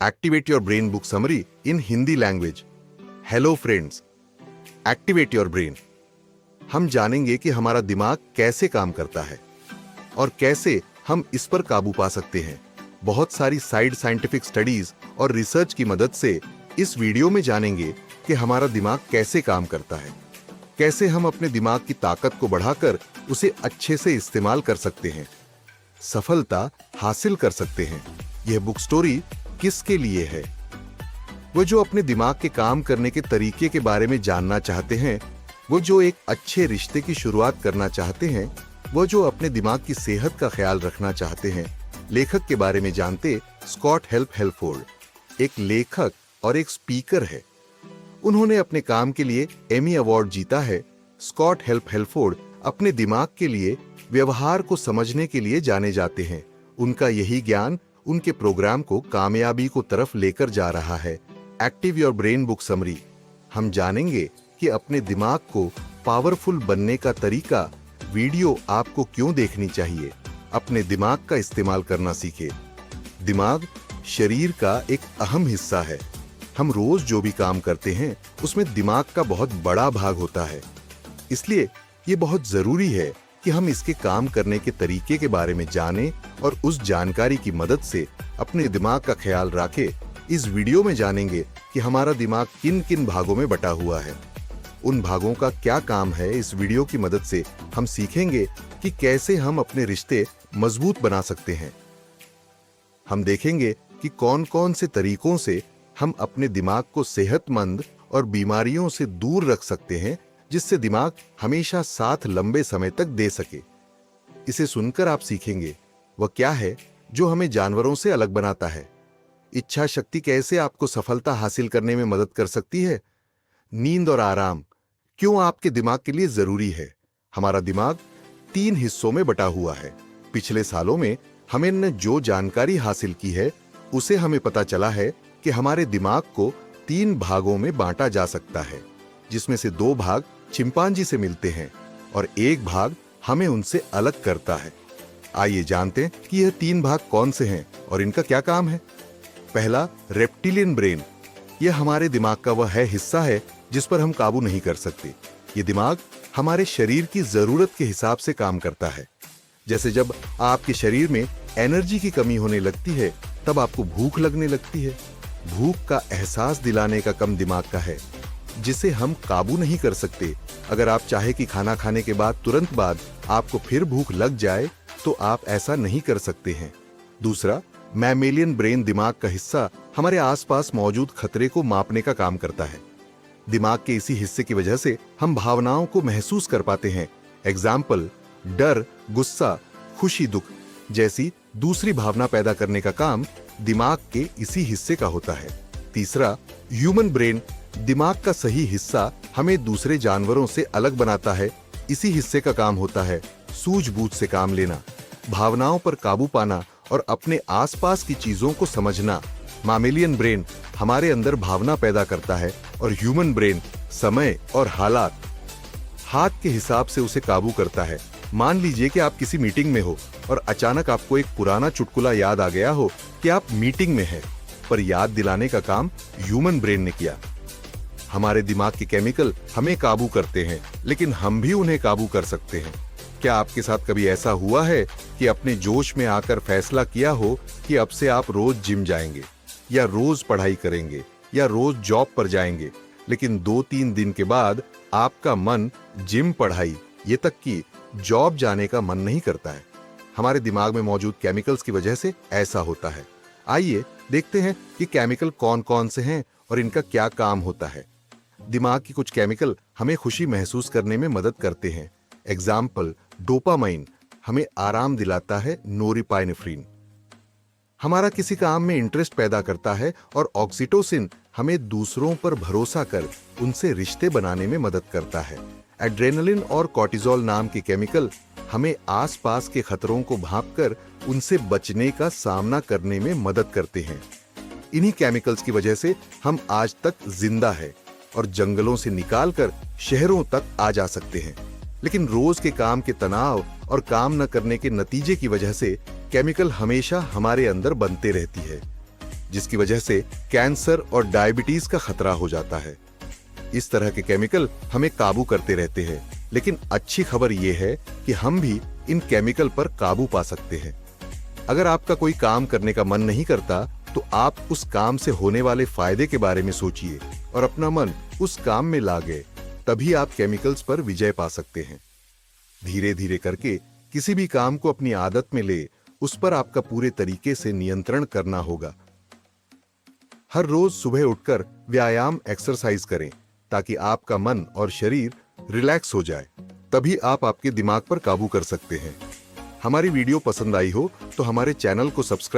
Activate your brain book summary in Hindi language. Hello friends, activate your brain. हम जानेंगे कि हमारा दिमाग कैसे काम करता है और कैसे हम इस पर काबू पा सकते हैं। बहुत सारी साइड साइंटिफिक स्टडीज और रिसर्च की मदद से इस वीडियो में जानेंगे कि हमारा दिमाग कैसे काम करता है, कैसे हम अपने दिमाग की ताकत को बढ़ाकर उसे अच्छे से इस्तेमाल कर सकते हैं, सफलता हासिल कर सकते हैं। यह बुक स्टोरी किसके लिए है? वो जो अपने दिमाग के काम करने के तरीके के बारे में जानना चाहते हैं, वो जो एक अच्छे रिश्ते की शुरुआत करना चाहते हैं, वो जो अपने दिमाग की सेहत का ख्याल रखना चाहते हैं। लेखक के बारे में जानते स्कॉट हेल्फोर्ड एक लेखक और एक स्पीकर है। उन्होंने अपने काम के लिए एमी अवार्ड जीता है। स्कॉट हेल्फोर्ड अपने दिमाग के लिए व्यवहार को समझने के लिए जाने जाते हैं। उनका यही ज्ञान उनके प्रोग्राम को कामयाबी को तरफ लेकर जा रहा है। Active your brain book summary. हम जानेंगे कि अपने दिमाग को पावरफुल बनने का तरीका वीडियो आपको क्यों देखनी चाहिए। अपने दिमाग का इस्तेमाल करना सीखे। दिमाग शरीर का एक अहम हिस्सा है। हम रोज जो भी काम करते हैं उसमें दिमाग का बहुत बड़ा भाग होता है। इसलिए ये बहुत जरूरी है कि हम इसके काम करने के तरीके के बारे में जानें और उस जानकारी की मदद से अपने दिमाग का ख्याल रखें। इस वीडियो में जानेंगे कि हमारा दिमाग किन किन भागों में बटा हुआ है, उन भागों का क्या काम है। इस वीडियो की मदद से हम सीखेंगे कि कैसे हम अपने रिश्ते मजबूत बना सकते हैं। हम देखेंगे कि कौन-कौन से तरीकों से हम अपने दिमाग को सेहतमंद और बीमारियों से दूर रख सकते हैं, जिससे दिमाग हमेशा साथ लंबे समय तक दे सके। इसे सुनकर आप सीखेंगे वह क्या है जो हमें जानवरों से अलग बनाता है। इच्छा शक्ति कैसे आपको सफलता हासिल करने में मदद कर सकती है। नींद और आराम क्यों आपके दिमाग के लिए जरूरी है। हमारा दिमाग 3 हिस्सों में बटा हुआ है। पिछले सालों में हमने जो जानकारी हासिल की है उसे हमें पता चला है कि हमारे दिमाग को 3 भागों में बांटा जा सकता है, जिसमें से 2 भाग चिंपांजी से मिलते हैं और 1 भाग हमें उनसे अलग करता है। आइए जानते हैं कि यह 3 भाग कौन से हैं और इनका क्या काम है। पहला, रेप्टिलियन ब्रेन। यह हमारे दिमाग का वह हिस्सा है जिस पर हम काबू नहीं कर सकते। ये दिमाग हमारे शरीर की जरूरत के हिसाब से काम करता है। जैसे जब आपके शरीर में एनर्जी की कमी होने लगती है, तब आपको भूख लगने लगती है। भूख का एहसास दिलाने का काम दिमाग का है, जिसे हम काबू नहीं कर सकते। अगर आप चाहे कि खाना खाने के बाद तुरंत बाद आपको फिर भूख लग जाए, तो आप ऐसा नहीं कर सकते हैं। दूसरा, मैमेलियन ब्रेन दिमाग का हिस्सा हमारे आसपास मौजूद खतरे को मापने का काम करता है। दिमाग के इसी हिस्से की वजह से हम भावनाओं को महसूस कर पाते हैं। एग्जाम्पल, डर, गुस्सा, खुशी, दुख जैसी दूसरी भावना पैदा करने का काम दिमाग के इसी हिस्से का होता है। तीसरा, ह्यूमन ब्रेन दिमाग का सही हिस्सा हमें दूसरे जानवरों से अलग बनाता है। इसी हिस्से का काम होता है सूझबूझ से काम लेना, भावनाओं पर काबू पाना और अपने आसपास की चीजों को समझना। मैमेलियन ब्रेन हमारे अंदर भावना पैदा करता है और ह्यूमन ब्रेन समय और हाथ के हिसाब से उसे काबू करता है। मान लीजिए कि आप किसी मीटिंग में हो और अचानक आपको एक पुराना चुटकुला याद आ गया हो कि आप मीटिंग में हैं, पर याद दिलाने का काम ह्यूमन ब्रेन ने किया। हमारे दिमाग के केमिकल हमें काबू करते हैं, लेकिन हम भी उन्हें काबू कर सकते हैं। क्या आपके साथ कभी ऐसा हुआ है कि अपने जोश में आकर फैसला किया हो कि अब से आप रोज जिम जाएंगे या रोज पढ़ाई करेंगे या रोज जॉब पर जाएंगे, लेकिन 2-3 दिन के बाद आपका मन जिम, पढ़ाई, ये तक कि जॉब जाने का मन नहीं करता है। हमारे दिमाग में मौजूद केमिकल्स की वजह से ऐसा होता है। आइए देखते हैं कि केमिकल कौन-कौन से हैं और इनका क्या काम होता है। दिमाग की कुछ केमिकल हमें खुशी महसूस करने में मदद करते हैं। एग्जाम्पल, डोपामाइन हमें आराम दिलाता है। नोरिपाइनेफ्रिन हमारा किसी काम में इंटरेस्ट पैदा करता है और ऑक्सीटोसिन हमें दूसरों पर भरोसा कर उनसे रिश्ते बनाने में मदद करता है। एड्रेनलिन और कॉर्टिजोल नाम के केमिकल हमें आसपास के खतरों को भांपकर उनसे बचने का सामना करने में मदद करते हैं। इन्हीं केमिकल्स की वजह से हम आज तक जिंदा हैं और जंगलों से निकालकर शहरों तक आ जा सकते हैं। लेकिन रोज के काम के तनाव और काम न करने के नतीजे की वजह से केमिकल हमेशा हमारे अंदर बनते रहती है। जिसकी वजह से कैंसर और डायबिटीज का खतरा हो जाता है। इस तरह के केमिकल हमें काबू करते रहते हैं, लेकिन अच्छी खबर यह है कि हम भी इन केमिकल पर काबू पा सकते हैं। अगर आपका कोई काम करने का मन नहीं करता, तो आप उस काम से होने वाले फायदे के बारे में सोचिए और अपना मन उस काम में लागे, तभी आप केमिकल्स पर विजय पा सकते हैं। धीरे धीरे करके किसी भी काम को अपनी आदत में ले, उस पर आपका पूरे तरीके से नियंत्रण करना होगा। हर रोज सुबह उठकर व्यायाम एक्सरसाइज करें, ताकि आपका मन और शरीर रिलैक्स हो जाए। तभी आप आपके दिमाग पर काबू कर सकते हैं। हमारी वीडियो पसंद आई हो तो हमारे चैनल को सब्सक्राइब